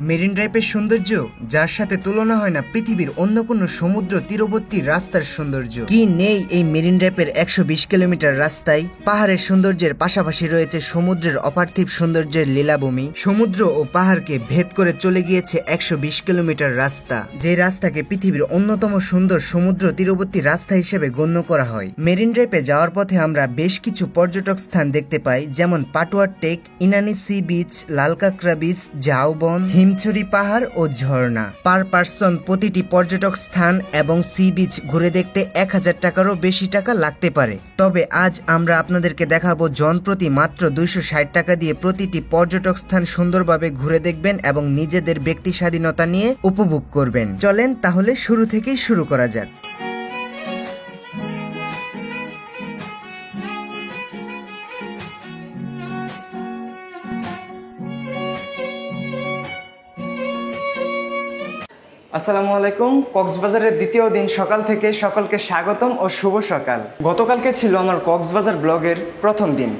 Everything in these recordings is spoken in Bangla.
মেরিন ড্রাইভের সৌন্দর্য যার সাথে তুলনা হয় না পৃথিবীর অন্য কোনো সমুদ্র তীরবর্তী রাস্তার সৌন্দর্য। কি নেই এই মেরিন ড্রাইভের 120 কিলোমিটার রাস্তায়? পাহাড়ের সৌন্দর্যের পাশাপাশি রয়েছে সমুদ্রের অপার্থিব সৌন্দর্যের লীলাভূমি। সমুদ্র ও পাহাড়কে ভেদ করে চলে গিয়েছে 120 কিলোমিটার রাস্তা, যে রাস্তাকে পৃথিবীর অন্যতম সুন্দর সমুদ্র তীরবর্তী রাস্তা হিসেবে গণ্য করা হয়। মেরিন ড্রাইভে যাওয়ার পথে আমরা বেশ কিছু পর্যটক স্থান দেখতে পাই, যেমন Patuar Tek, Inani sea beach, Lalkakra beach, ঝাউবন, হিমছড়ি পাহাড় ও ঝর্ণা। পার পার্সন প্রতিটি পর্যটক স্থান এবং সি বিচ ঘুরে দেখতে 1000 টাকারও বেশি টাকা লাগতে পারে। তবে আজ আমরা আপনাদেরকে দেখাবো জনপ্রতি মাত্র 260 টাকা দিয়ে প্রতিটি পর্যটক স্থান সুন্দরভাবে ঘুরে দেখবেন এবং নিজেদের ব্যক্তি স্বাধীনতা নিয়ে উপভোগ করবেন। চলেন তাহলে শুরু থেকেই শুরু করা যাক। আসসালামু আলাইকুম। কক্সবাজারের দ্বিতীয় দিন সকাল থেকে সকলকে স্বাগতম ও শুভ সকাল। গতকালকে ছিল আমার কক্সবাজার ব্লগের প্রথম দিন।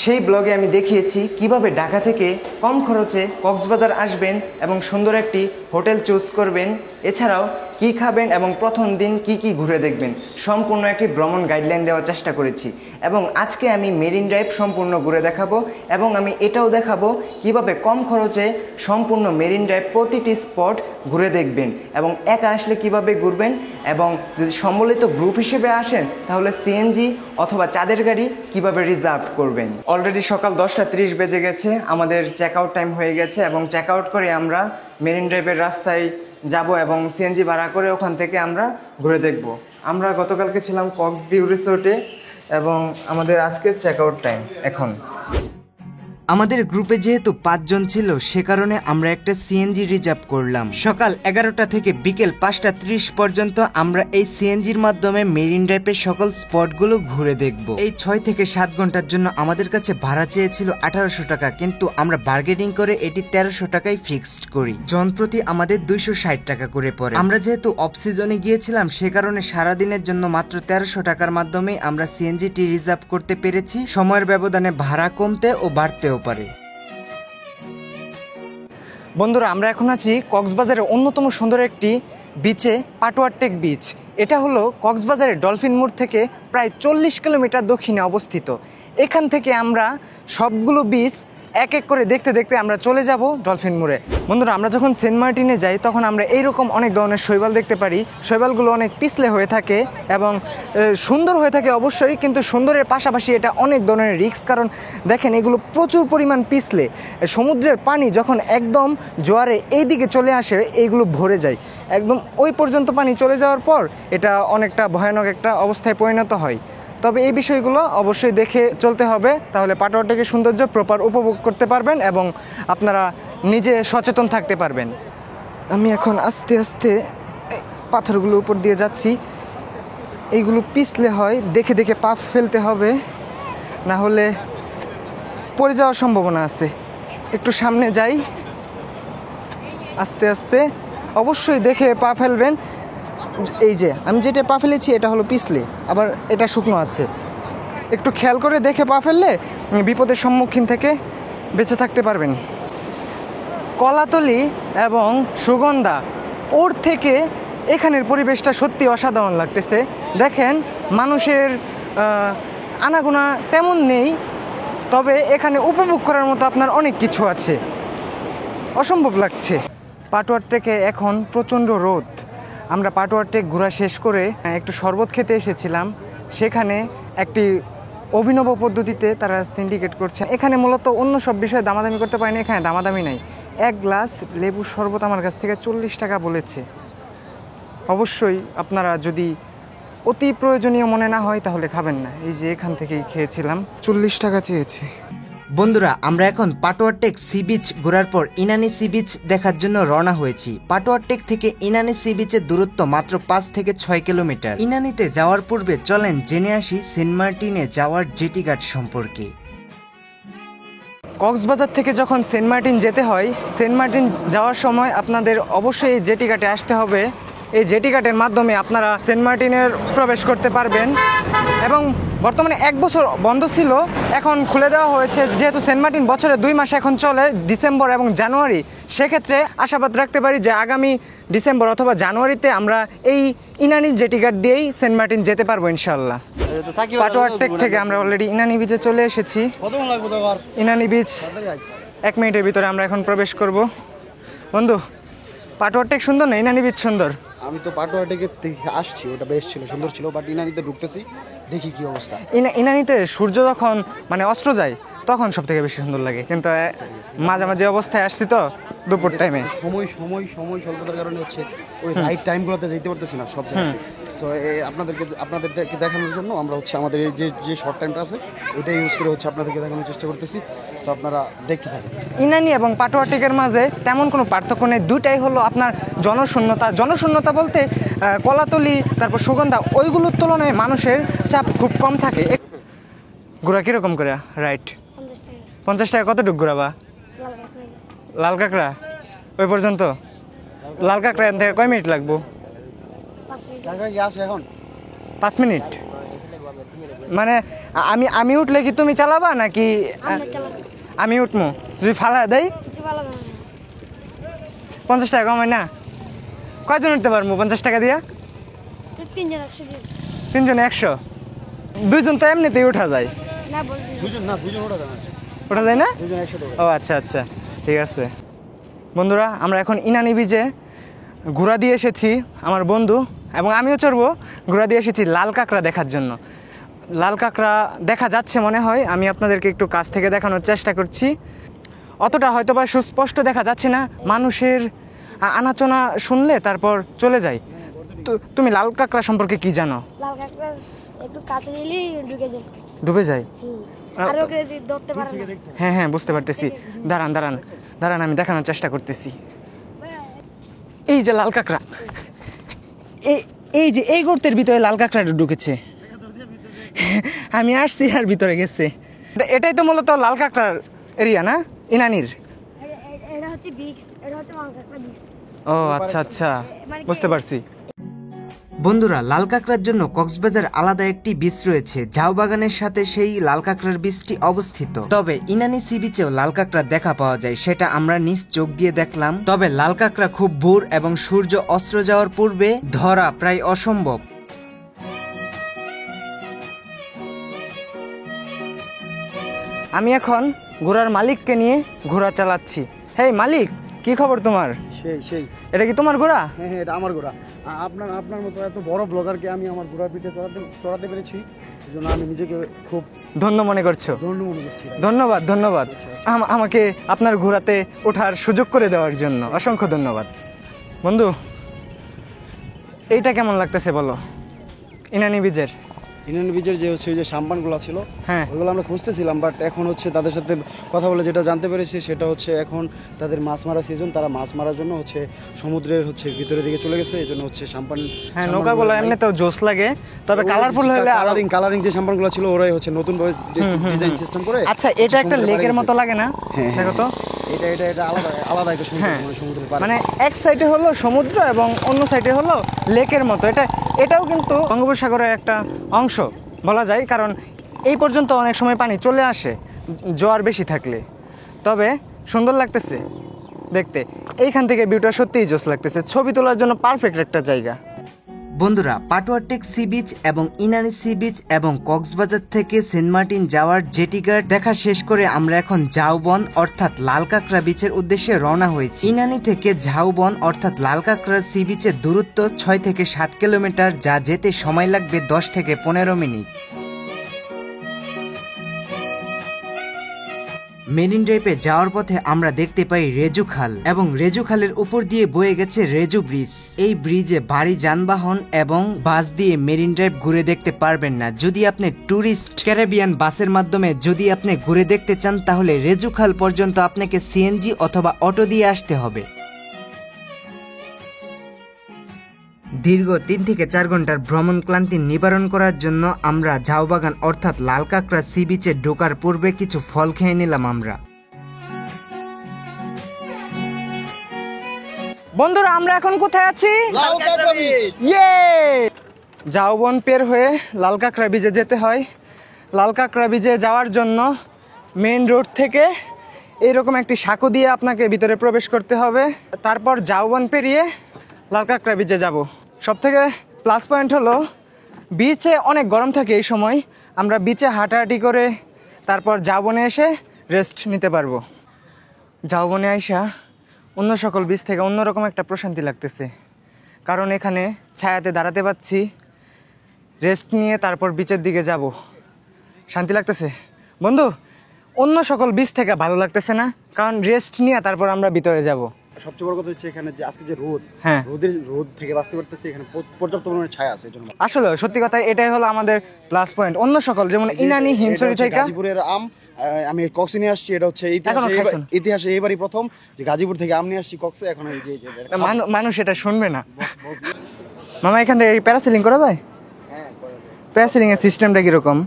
সেই ব্লগে আমি দেখিয়েছি কিভাবে ঢাকা থেকে কম খরচে কক্সবাজার আসবেন এবং সুন্দর একটি হোটেল চুজ করবেন, এছাড়াও কি খাবেন এবং প্রথম দিন কি ঘুরে দেখবেন, সম্পূর্ণ একটি ভ্রমণ গাইডলাইন দেওয়ার চেষ্টা করেছি। এবং আজকে আমি মেরিন ড্রাইভ সম্পূর্ণ ঘুরে দেখাবো এবং আমি এটাও দেখাবো কিভাবে কম খরচে সম্পূর্ণ মেরিন ড্রাইভ প্রতিটি স্পট ঘুরে দেখবেন এবং একা আসলে কিভাবে ঘুরবেন, এবং যদি সম্মিলিত গ্রুপ হিসেবে আসেন তাহলে সিএনজি অথবা চাঁদের গাড়ি কিভাবে রিজার্ভ করবেন। অলরেডি সকাল 10:30 বেজে গেছে, আমাদের চেক আউট টাইম হয়ে গেছে এবং চেক আউট করে আমরা মেরিন ড্রাইভের রাস্তায় যাব এবং সিএনজি ভাড়া করে ওখান থেকে আমরা ঘুরে দেখব। আমরা গতকালকে ছিলাম কক্স ভিউ রিসোর্টে এবং আমাদের আজকে চেক আউট টাইম এখন। আমাদের গ্রুপে যেহেতু 5 জন ছিল, সে কারণে আমরা একটা সিএনজি রিজার্ভ করলাম। সকাল 11টা থেকে বিকেল 5:30 পর্যন্ত আমরা এই সিএনজির মাধ্যমে মেরিন ড্রাইভের সকল স্পটগুলো ঘুরে দেখব। এই 6 থেকে 7 ঘন্টার জন্য আমাদের কাছে ভাড়া চেয়েছিল 1800 টাকা, কিন্তু আমরা বার্গেনিং করে এটি 1300 টাকায় ফিক্সড করি। জনপ্রতি আমাদের 260 টাকা করে পড়ে। আমরা যেহেতু অফ সিজনে গিয়েছিলাম, সে কারণে সারাদিনের জন্য মাত্র 1300 টাকার মাধ্যমে আমরা সিএনজিটি রিজার্ভ করতে পেরেছি। সময়ের ব্যবধানে ভাড়া কমতে ও বাড়তেও পারে। বন্ধুরা, আমরা এখন আছি কক্সবাজারের অন্যতম সুন্দর একটি বিচে, পাটুয়ার টেক বিচ। এটা হলো কক্সবাজারের ডলফিন মোড় থেকে প্রায় 40 কিলোমিটার দক্ষিণে অবস্থিত। এখান থেকে আমরা সবগুলো বিচ এক এক করে দেখতে দেখতে আমরা চলে যাব ডলফিন মোড়ে। বন্ধুরা, আমরা যখন সেন্ট মার্টিনে যাই তখন আমরা এইরকম অনেক ধরনের শৈবাল দেখতে পারি। শৈবালগুলো অনেক পিছলে হয়ে থাকে এবং সুন্দর হয়ে থাকে অবশ্যই, কিন্তু সুন্দরের পাশাপাশি এটা অনেক ধরনের রিস্ক। কারণ দেখেন, এগুলো প্রচুর পরিমাণ পিছলে। সমুদ্রের পানি যখন একদম জোয়ারে এই দিকে চলে আসে, এইগুলো ভরে যায় একদম ওই পর্যন্ত। পানি চলে যাওয়ার পর এটা অনেকটা ভয়ানক একটা অবস্থায় পরিণত হয়। তবে এই বিষয়গুলো অবশ্যই দেখে চলতে হবে, তাহলে পাটুয়া টেকের সৌন্দর্য প্রপার উপভোগ করতে পারবেন এবং আপনারা নিজে সচেতন থাকতে পারবেন। আমি এখন আস্তে আস্তে পাথরগুলো উপর দিয়ে যাচ্ছি। এইগুলো পিছলে হয়, দেখে দেখে পা ফেলতে হবে, না হলে পড়ে যাওয়ার সম্ভাবনা আছে। একটু সামনে যাই, আস্তে আস্তে অবশ্যই দেখে পা ফেলবেন। এই যে আমি যেটা পা ফেলেছি এটা হলো পিছলে, আবার এটা শুকনো আছে। একটু খেয়াল করে দেখে পা ফেললে বিপদের সম্মুখীন থেকে বেঁচে থাকতে পারবেন। কলাতলি এবং সুগন্ধা, ওর থেকে এখানের পরিবেশটা সত্যি অসাধারণ লাগতেছে। দেখেন, মানুষের আনাগোনা তেমন নেই, তবে এখানে উপভোগ করার মতো আপনার অনেক কিছু আছে, অসম্ভব লাগছে। পাটুয়ার টেকে এখন প্রচণ্ড রোদ। আমরা পাটুয়ার টেক ঘোরা শেষ করে একটু শরবত খেতে এসেছিলাম। সেখানে একটি অভিনব পদ্ধতিতে তারা সিন্ডিকেট করছে। এখানে মূলত অন্য সব বিষয়ে দামাদামি করতে পারেনি, এখানে দামাদামি নাই। 1 গ্লাস লেবুর শরবত আমার কাছ থেকে 40 টাকা বলেছে। অবশ্যই আপনারা যদি অতি প্রয়োজনীয় মনে না হয় তাহলে খাবেন না। এই যে এখান থেকেই খেয়েছিলাম, 40 টাকা চেয়েছে। বন্ধুরা, আমরা এখন পাটুয়া টেক সি বিচ ঘোরার পর ইনানি সি বিচ দেখার জন্য রওনা হয়েছি। পাটুয়া টেক থেকে ইনানি সি বিচের দূরত্ব মাত্র 5 থেকে 6 কিলোমিটার। ইনানিতে যাওয়ার পূর্বে চলেন জেনে আসি সেন্ট মার্টিনে যাওয়ার জেটি ঘাট সম্পর্কে। কক্সবাজার থেকে যখন সেন্ট মার্টিন যেতে হয়, সেন্ট মার্টিন যাওয়ার সময় আপনাদের অবশ্যই এই জেটি ঘাটে আসতে হবে। এই জেটি ঘাটের মাধ্যমে আপনারা সেন্ট মার্টিনের প্রবেশ করতে পারবেন এবং বর্তমানে 1 বছর বন্ধ ছিল, এখন খুলে দেওয়া হয়েছে। যেহেতু সেন্ট মার্টিন বছরে 2 মাস এখন চলে, ডিসেম্বর এবং জানুয়ারি, সেক্ষেত্রে আশাবাদ রাখতে পারি যে আগামী ডিসেম্বর অথবা জানুয়ারিতে আমরা এই ইনানি জেটিঘাট দিয়েই সেন্ট মার্টিন যেতে পারবো ইনশাল্লাহ। পাটোয়া টেক থেকে আমরা অলরেডি ইনানি বিচে চলে এসেছি। ইনানি বিচ 1 মিনিটের ভিতরে আমরা এখন প্রবেশ করব। বন্ধু, পাটোয়া টেক সুন্দর না ইনানি বিচ সুন্দর? আমি তো পাটোয়া থেকে আসছি, ওটা বেশ ছিল, সুন্দর ছিল, বাট ইনানিতে ঢুকতেছি, দেখি কি অবস্থা। ইনানিতে সূর্য যখন মানে অস্ত্র যায় তখন সব থেকে বেশি সুন্দর লাগে, কিন্তু মাঝামাঝি অবস্থায় আসছি তো দুপুর টাইমে সময় সময় সময় স্বল্পতার কারণে হচ্ছে ওই রাইট টাইমগুলোতে যেতে পারতেছি না সব জায়গায়। সো আপনাদেরকে দেখানোর জন্য আমরা হচ্ছে আমাদের এই যে শর্ট টাইমটা আছে ওইটা ইউজ করে হচ্ছে আপনাদেরকে দেখানোর চেষ্টা করতেছি। সো আপনারা দেখতে থাকেন। ইনানি এবং পাটোয়া টেকের মাঝে তেমন কোনো পার্থক্য নেই, দুটাই হলো আপনার জনশূন্যতা বলতে কলাতলি, তারপর সুগন্ধা, ওইগুলোর তুলনায় মানুষের চাপ খুব কম থাকে। ঘোরা কীরকম করে রাইট? 50 টাকা। কতটুকু ঘোরাবা? লাল কাঁকড়া ওই পর্যন্ত? লাল কাঁকড়া এখান থেকে কয় মিনিট লাগবো? এখন 5 মিনিট। মানে আমি উঠলে কি তুমি চালাবা নাকি আমি উঠবো? যদি ফালা দেয় 50 টাকা কমায় না? কয়জন উঠতে পারবো 50 টাকা দিয়া? 3 জন 100। 2 জন তো এমনিতেই উঠা যায়। ওঠা যায় না? ও আচ্ছা আচ্ছা, ঠিক আছে। বন্ধুরা, আমরা এখন ইনানি বিচে ঘোরা দিয়ে এসেছি, আমার বন্ধু এবং আমিও চড়বো। ঘোরা দিয়ে এসেছি লাল কাঁকড়া দেখার জন্য। লাল কাঁকড়া দেখা যাচ্ছে মনে হয়, আমি আপনাদেরকে একটু কাছ থেকে দেখানোর চেষ্টা করছি। অতটা হয়তো বা সুস্পষ্ট দেখা যাচ্ছে না, মানুষের আনাচনা শুনলে তারপর চলে যায়। তো তুমি লাল কাঁকড়া সম্পর্কে কি জানো? লাল কাঁকড়া একটু কাছে দিলেই ডুবে যায়। আর ওকে ধরতে পারে না। হ্যাঁ হ্যাঁ, বুঝতে পারতেছি। দাঁড়ান আমি দেখানোর চেষ্টা করতেছি। এই যে লাল কাঁকড়া, এই যে এই গর্তের ভিতরে লাল কাঁকড়াটা ঢুকেছে। আমি আসছি আর ভিতরে গেছে। এটাই তো মূলত লাল কাঁকড়ার এরিয়া না ইনানির? এটা হচ্ছে বিক্স, এটা হচ্ছে লাল কাঁকড়া বিক্স। ও আচ্ছা আচ্ছা, বুঝতে পারছি। বন্ধুরা, লাল কাঁকড়ার জন্য কক্সবাজার আলাদা একটি বিচ রয়েছে, ঝাউ বাগানের সাথে সেই লাল কাঁকড়ার বিচটি অবস্থিত। তবে ইনানি সি বিচেও লাল কাঁকড়া দেখা পাওয়া যায়, সেটা আমরা নিজ চোখ দিয়ে দেখলাম। তবে লাল কাঁকড়া খুব ভোর এবং সূর্য অস্ত যাওয়ার পূর্বে ধরা প্রায় অসম্ভব। আমি এখন ঘোড়ার মালিককে নিয়ে ঘোড়া চালাচ্ছি। হেই মালিক, কি খবর তোমার? সেই এটা কি তোমার ঘোড়া? হ্যাঁ, এটা আমার ঘোড়া। আপনার মতো এত বড় ব্লগারকে আমি আমার ঘোড়ার পিঠে চড়াতে পেরেছি, এই জন্য আমি নিজেকে খুব ধন্য মনে করছো? ধন্য মনে করছি। ধন্যবাদ আমাকে আপনার ঘোড়াতে ওঠার সুযোগ করে দেওয়ার জন্য অসংখ্য ধন্যবাদ। বন্ধু, এইটা কেমন লাগতেছে বলো? ইনানি বিচের ইন্ডিয়ান বিচের যে হচ্ছে ওই যে সাম্পানগুলো ছিল, হ্যাঁ, ওইগুলো আমরা খুঁজতেছিলাম, বাট এখন হচ্ছে তাদের সাথে কথা বলে যেটা জানতে পেরেছি সেটা হচ্ছে এখন তাদের মাছ মারা সিজন, তারা মাছ মারার জন্য হচ্ছে সমুদ্রের হচ্ছে ভিতরের দিকে চলে গেছে, এই জন্য হচ্ছে সাম্পান। হ্যাঁ, নৌকাগুলো এমনিতেও জোস লাগে, তবে কালারফুল হলে কালারিং যে সাম্পানগুলো ছিল ওরাই হচ্ছে নতুন ভাবে ডিজাইন সিস্টেম করে। আচ্ছা, এটা একটা লেকের মতো লাগে না? দেখো তো, এটা আলাদা একটা সমুদ্রের পাড়, মানে এক সাইডে হলো সমুদ্র এবং অন্য সাইডে হলো লেকের মতো। এটাও কিন্তু বঙ্গোপসাগরের একটা অংশ বলা যায়, কারণ এই পর্যন্ত অনেক সময় পানি চলে আসে জোয়ার বেশি থাকলে। তবে সুন্দর লাগতেছে দেখতে, এইখান থেকে ভিউটা সত্যিই জোস লাগতেছে, ছবি তোলার জন্য পারফেক্ট একটা জায়গা। বন্ধুরা, পাটোয়া টেক সি বিচ এবং ইনানি সি বিচ এবং কক্সবাজার থেকে সেন্ট মার্টিন যাওয়ার জেটিঘাট দেখা শেষ করে আমরা এখন ঝাউবন অর্থাৎ লাল কাঁকড়া বিচের উদ্দেশ্যে রওনা হয়েছি। ইনানি থেকে ঝাউবন অর্থাৎ লাল কাঁকড়া সি বিচের দূরত্ব 6 থেকে 7 কিলোমিটার, যা যেতে সময় লাগবে 10 থেকে 15 মিনিট। মেরিন ড্রাইভে যাওয়ার পথে আমরা দেখতে পাই রেজু খাল এবং রেজু খালের উপর দিয়ে বয়ে গেছে রেজু ব্রিজ। এই ব্রিজে ভারী যানবাহন এবং বাস দিয়ে মেরিন ড্রাইভ ঘুরে দেখতে পারবেন না। যদি আপনি ট্যুরিস্ট ক্যারিবিয়ান বাসের মাধ্যমে যদি আপনি ঘুরে দেখতে চান, তাহলে রেজু খাল পর্যন্ত আপনাকে সিএনজি অথবা অটো দিয়ে আসতে হবে। দীর্ঘ 3 থেকে 4 ঘন্টার ভ্রমণ ক্লান্তি নিবারণ করার জন্য আমরা ঝাউবাগান অর্থাৎ লাল কাঁকড়া সি বিচে ঢোকার পূর্বে কিছু ফল খেয়ে নিলাম আমরা। বন্ধুরা, আমরা এখন কোথায় আছি? লাল কাঁকড়া বিচ। ইয়ে, ঝাউবন পের হয়ে লাল কাঁকড়া বিচে যেতে হয়। লাল কাঁকড়া বীজে যাওয়ার জন্য মেইন রোড থেকে এইরকম একটি সাঁকো দিয়ে আপনাকে ভিতরে প্রবেশ করতে হবে, তারপর ঝাউবন পেরিয়ে লাল কাঁকড়া বীজে যাব। সবথেকে প্লাস পয়েন্ট হলো বিচে অনেক গরম থাকে এই সময়, আমরা বিচে হাঁটাহাঁটি করে তারপর ঝাউবনে এসে রেস্ট নিতে পারবো। ঝাউবনে আইসা অন্য সকল বিচ থেকে অন্যরকম একটা প্রশান্তি লাগতেছে, কারণ এখানে ছায়াতে দাঁড়াতে পারছি, রেস্ট নিয়ে তারপর বিচের দিকে যাব। শান্তি লাগতেছে বন্ধু, অন্য সকল বিচ থেকে ভালো লাগতেছে না, কারণ রেস্ট নিয়ে তারপর আমরা ভিতরে যাব। সবচেয়ে বড় কথা হচ্ছে এখানে যে আজকে যে রোদ, হ্যাঁ, রোদ থেকে বাঁচতে পারতেছে, এখানে পর্যাপ্ত পরিমাণে ছায়া আছে এজন্য। আসলে সত্যি কথা এটাই হলো আমাদের প্লাস পয়েন্ট। অন্য সকল যেমন ইনানি, হিমছড়ি থেকে গাজীপুরের আম আমি কক্সে নিয়ে আসছি, এটা হচ্ছে ইতিহাসে এবারই প্রথম যে গাজীপুর থেকে আম নিয়ে আসছি কক্সে। এখন এই যে মানুষ এটা শুনবে না। মামা এখান থেকে প্যারাসেলিং করা যায়? হ্যাঁ, প্যারাসেলিং এর সিস্টেমটা কিরকম?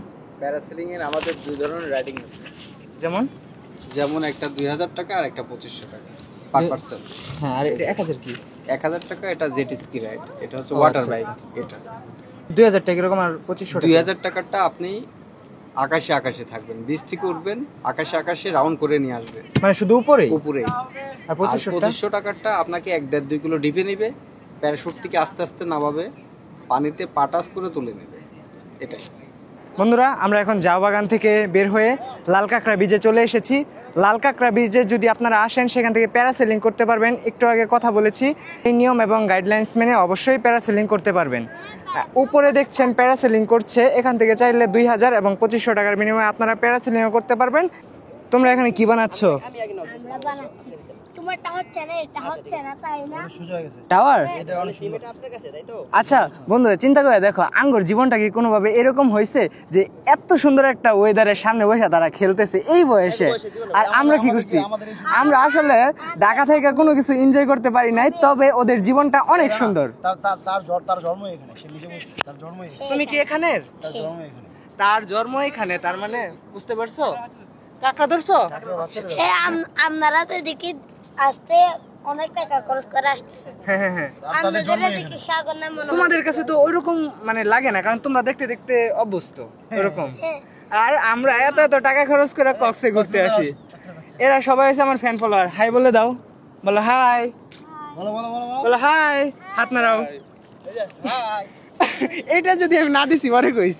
প্যারাসেলিং এর আমাদের দুই ধরনের রাইডিং আছে, যেমন একটা 2000 টাকা আর একটা 2500 টাকা পার পারসন। হ্যাঁ, আর এটা 1000 কি? 1000 টাকা এটা জেট স্কি রাইড, এটা হচ্ছে ওয়াটার বাইক। এটা 2000 টাকা এরকম, আর 2500 টাকা? 2000 টাকাটা আপনি আকাশে থাকবেন, বিচ থেকে উঠবেন, আকাশে রাউন্ড করে নিয়ে আসবে, মানে শুধু উপরে? আর 2500 টাকাটা আপনাকে 1.5-2 কিলো ডিপে নিবে, প্যারাশুট থেকে আস্তে আস্তে নামাবে, পানিতে পাটাস করে তুলে নেবে। এটাই বন্ধুরা, আমরা এখন জাও বাগান থেকে বের হয়ে লাল কাঁকড়া বীজে চলে এসেছি। লাল কাঁকড়া বীজে যদি আপনারা আসেন সেখান থেকে প্যারাসেলিং করতে পারবেন। একটু আগে কথা বলেছি, এই নিয়ম এবং গাইডলাইন্স মেনে অবশ্যই প্যারাসেলিং করতে পারবেন। উপরে দেখছেন প্যারাসেলিং করছে, এখান থেকে চাইলে 2000 এবং 2500 টাকার বিনিময়ে আপনারা প্যারাসেলিংও করতে পারবেন। তোমরা এখানে কি বানাচ্ছ? আমরা বানাচ্ছি। তোমারটা হচ্ছে না, এটা হচ্ছে না, তাই না? টাওয়ার? আচ্ছা বন্ধু, চিন্তা করে দেখো, আঙ্গুর জীবনটা কি কোনোভাবে এরকম হয়েছে যে এত সুন্দর একটা ওয়েদারের সামনে বসে তারা খেলতেছে এই বয়সে, আর আমরা কি করছি? আমরা আসলে ঢাকা থেকে কোনো কিছু এনজয় করতে পারি নাই, তবে ওদের জীবনটা অনেক সুন্দর। তার জন্ম এখানে, সে নিজে বলছে তার জন্ম এখানে। তুমি কি এখানের? তার জন্ম এখানে, তার মানে বুঝতে পারছো? কাঁকড়া ধরছো? হ্যাঁ, আপনারা তো দেখি আসতে অনেক টাকা খরচ করে আসতেছে। হ্যাঁ, আপনাদের দেখি সাগর না মনে হয়। তোমাদের কাছে তো ওইরকম মানে লাগে না, কারণ তোমরা দেখতে দেখতে অভ্যস্ত ওরকম। আর আমরা এত টাকা খরচ করে কক্সে ঘুরতে আসি। এরা সবাই হচ্ছে আমার ফ্যান ফলোয়ার। হাই বলে দাও, বলো হাই, বলো হাই, হাত নাড়াও। এইটা যদি আমি না দিছি পরে কইস।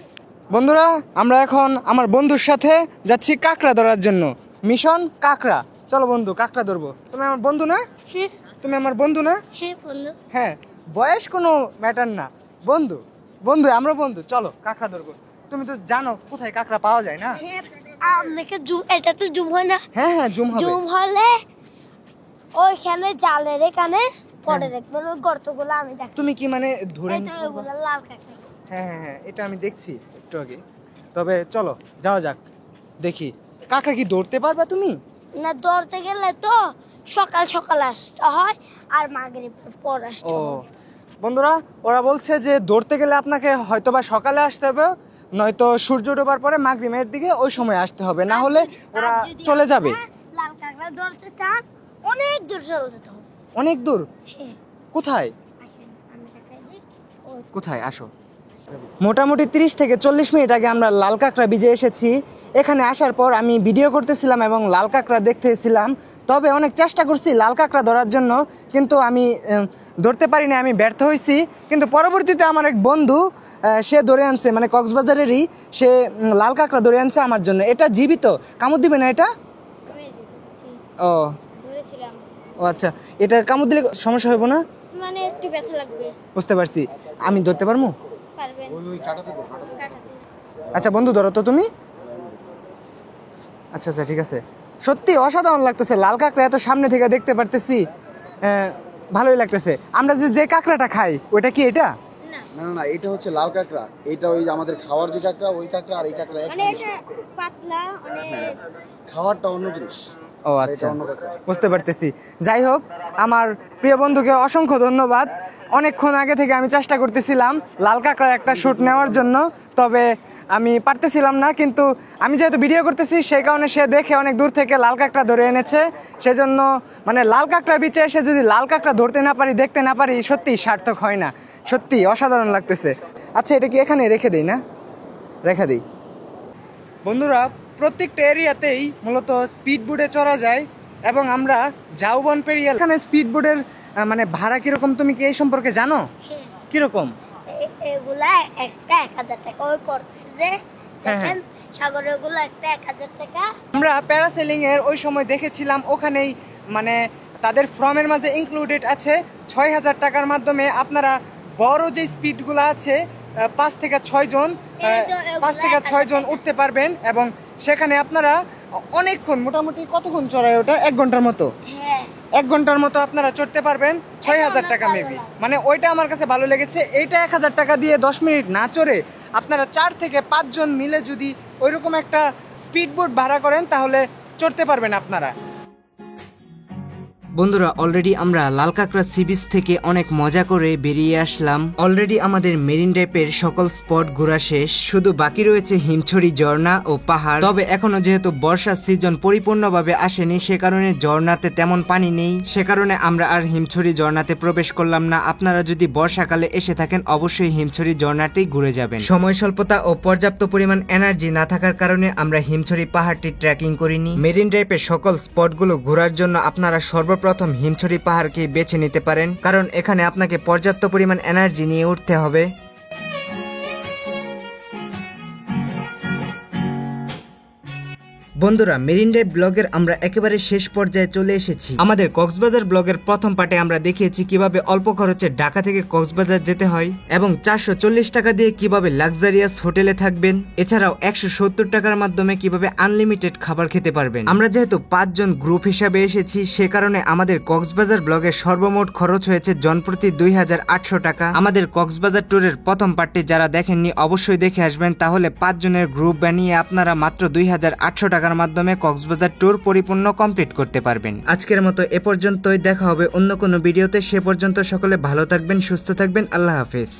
বন্ধুরা, আমরা এখন আমার বন্ধুর সাথে যাচ্ছি কাঁকড়া ধরার জন্য। মিশন কাঁকড়া। চলো বন্ধু, কাঁকড়া ধরবো। তুমি আমার বন্ধু না? তুমি আমার বন্ধু না? হ্যাঁ বন্ধু। হ্যাঁ, বয়স কোনো ম্যাটার না, বন্ধু আমরা বন্ধু। চলো কাঁকড়া ধরবো। তুমি তো জানো কোথায় কাঁকড়া পাওয়া যায় না? আপনাকে জুম, এটা তো জুম হয় না? হ্যাঁ, জুম হবে। জুম হলে ওইখানে জালের এখানে পড়ে দেখবেন ওই গর্তগুলো আমি দেখি। তুমি কি মানে ধরে? এই তো ওগুলো লাল কাঁকড়া। হ্যাঁ, এটা আমি দেখছি একটু আগে। তবে চলো যাওয়া যাক, দেখি কাঁকড়া কি ধরতে পারবা তুমি? না, ধরতে গেলে তো সকাল সকাল আসতে হয় আর মাগরিবের পর আসতে ও হয়। বন্ধুরা, ওরা বলছে যে ধরতে গেলে আপনাকে হয়তোবা সকালে আসতে হবে, নয়তো সূর্য ডোবার পরে মাগরিবের দিকে ওই সময় আসতে হবে, না হলে ওরা আর যদি চলে যাবে। আপনারা লাল কাঁকড়া ধরতে চান অনেক দূর চলে যেতে হবে। অনেক দূর? হ্যাঁ, কোথায়? আসেন, আমি দেখাই দিই। ওই কোথায়? আসো। মোটামুটি 30 থেকে 40 মিনিট আগে আমরা লাল কাঁকড়া বীজে এসেছি। এখানে আসার পর আমি ভিডিও করতেছিলাম এবং লাল কাঁকড়া দেখতেছিলাম, তবে অনেক চেষ্টা করছি লাল কাঁকড়া ধরার জন্য, কিন্তু আমি ধরতে পারিনি, আমি ব্যর্থ হয়েছি। কিন্তু পরবর্তীতে আমার এক বন্ধু সে ধরে আনছে, মানে কক্সবাজারেরই, সে লাল কাঁকড়া ধরে আনছে আমার জন্য। এটা জীবিত, কামড় দিবে না এটা? আমি ধরেছি, ও ধরেছিলাম। আচ্ছা, এটা কামড় দিলে সমস্যা হবে না? মানে একটু ব্যথা লাগবে। বুঝতে পারছি। আমি ধরতে পারবো? পারবেন। ওই কাটাতে দাও। কাটাতে। আচ্ছা বন্ধু, ধরো তো তুমি। আচ্ছা, ঠিক আছে। সত্যি অসাধারণ লাগতেছে, লাল কাঁকড়া এত সামনে থেকে দেখতে পারতেছি, ভালোই লাগতেছে। আমরা যে কাঁকড়াটা খাই ওইটা কি এটা? না, এটা হচ্ছে লাল কাঁকড়া। এটা ওই আমাদের খাওয়ার যে কাঁকড়া, ওই কাঁকড়া আর এই কাঁকড়া এক মানে জিনিস। এটা পাতলা, অনেক খাওয়ারটা অন্য জিনিস। ও আচ্ছা, অন্য কাঁকড়া। বুঝতে পারতেছি। যাই হোক, আমার প্রিয় বন্ধুকে অসংখ্য ধন্যবাদ। অনেকক্ষণ আগে থেকে আমি চেষ্টা করতেছিলাম লাল কাঁকড়ার একটা শ্যুট নেওয়ার জন্য, তবে আমি পারতেছিলাম না। কিন্তু আমি যেহেতু ভিডিও করতেছি সেই কারণে সে দেখে অনেক দূর থেকে লাল কাঁকড়া ধরে এনেছে। সেজন্য মানে লাল কাঁকড়া বিচে এসে যদি লাল কাঁকড়া ধরতে না পারি, দেখতে না পারি, সত্যি সার্থক হয় না। সত্যি অসাধারণ লাগতেছে। আচ্ছা, এটা কি এখানে রেখে দিই? না, রেখে দিই। বন্ধুরা প্রত্যেকটা এরিয়াতেই মূলত স্পিড বোটে চড়া যায় এবং আমরা ঝাউবন পেরিয়ে এখানে স্পিড বোটের মানে ভাড়া কিরকম তুমি কি এই সম্পর্কে জানো? কিরকম? এগুলা একটা 1000 টাকা ওই করতেছে যে দেখেন সাগরের গুলো একটা 1000 টাকা। আমরা প্যারাসেলিং এর ওই সময় দেখেছিলাম ওখানেই মানে তাদের ফর্মের মাঝে ইনক্লুডেড আছে 6000 টাকার মাধ্যমে আপনারা বড় যে স্পিডগুলো আছে 5 থেকে 6 জন 5 থেকে 6 জন উঠতে পারবেন এবং সেখানে আপনারা অনেকক্ষণ মোটামুটি কতক্ষণ চড়ায় ওটা 1 ঘন্টার মতো? হ্যাঁ 1 ঘন্টার মতো আপনারা চড়তে পারবেন 6000 টাকা মেবি। মানে ওইটা আমার কাছে ভালো লেগেছে। এইটা 1000 টাকা দিয়ে 10 মিনিট না চড়ে আপনারা 4 থেকে 5 জন মিলে যদি ওইরকম একটা স্পিড বোট ভাড়া করেন তাহলে চড়তে পারবেন আপনারা। বন্ধুরা অলরেডি আমরা লাল কাঁকড়া সি বিচ থেকে অনেক মজা করে বেরিয়ে আসলাম। অলরেডি আমাদের মেরিন ড্রাইভের সকল স্পট ঘোরা শেষ, শুধু বাকি রয়েছে হিমছড়ি ঝর্ণা ও পাহাড়। তবে এখনো যেহেতু বর্ষার সিজন পরিপূর্ণভাবে আসেনি সে কারণে ঝর্ণাতে তেমন পানি নেই, সে কারণে আমরা আর হিমছড়ি ঝর্ণাতে প্রবেশ করলাম না। আপনারা যদি বর্ষাকালে এসে থাকেন অবশ্যই হিমছড়ি ঝর্ণাতেই ঘুরে যাবেন। সময় স্বল্পতা ও পর্যাপ্ত পরিমাণ এনার্জি না থাকার কারণে আমরা হিমছড়ি পাহাড়টি ট্রেকিং করিনি। মেরিন ড্রাইভের সকল স্পটগুলো ঘোরার জন্য আপনারা সর্বপ্রথম হিমছড়ি পাহাড়কে বেছে নিতে পারেন, কারণ এখানে আপনাকে পর্যাপ্ত পরিমাণ এনার্জি নিয়ে উঠতে হবে। বন্ধুরা মেরিন ড্রাইভ ব্লগের আমরা একেবারে শেষ পর্যায়ে চলে এসেছি। আমাদের কক্সবাজার ব্লগের প্রথম পার্টে আমরা দেখিয়েছি কিভাবে অল্প খরচে ঢাকা থেকে কক্সবাজার যেতে হয় এবং 440 টাকা দিয়ে কিভাবে লাক্সারিয়াস হোটেলে থাকবেন, এছাড়াও 170 টাকার মাধ্যমে কিভাবে আনলিমিটেড খাবার খেতে পারবেন। আমরা যেহেতু 5 জন গ্রুপ হিসাবে এসেছি সে কারণে আমাদের কক্সবাজার ব্লগের সর্বমোট খরচ হয়েছে জনপ্রতি 2800 টাকা। আমাদের কক্সবাজার ট্যুরের প্রথম পার্টটি যারা দেখেননি অবশ্যই দেখে আসবেন, তাহলে 5 জনের গ্রুপ বানিয়ে আপনারা মাত্র 2800 টাকার মাধ্যমে কক্সবাজার ট্যুর পরিপূর্ণ কমপ্লিট করতে পারবেন। আজকের মতো এ পর্যন্তই, দেখা হবে অন্য কোনো ভিডিওতে। সে পর্যন্ত সকলে ভালো থাকবেন, সুস্থ থাকবেন, আল্লাহ হাফেজ।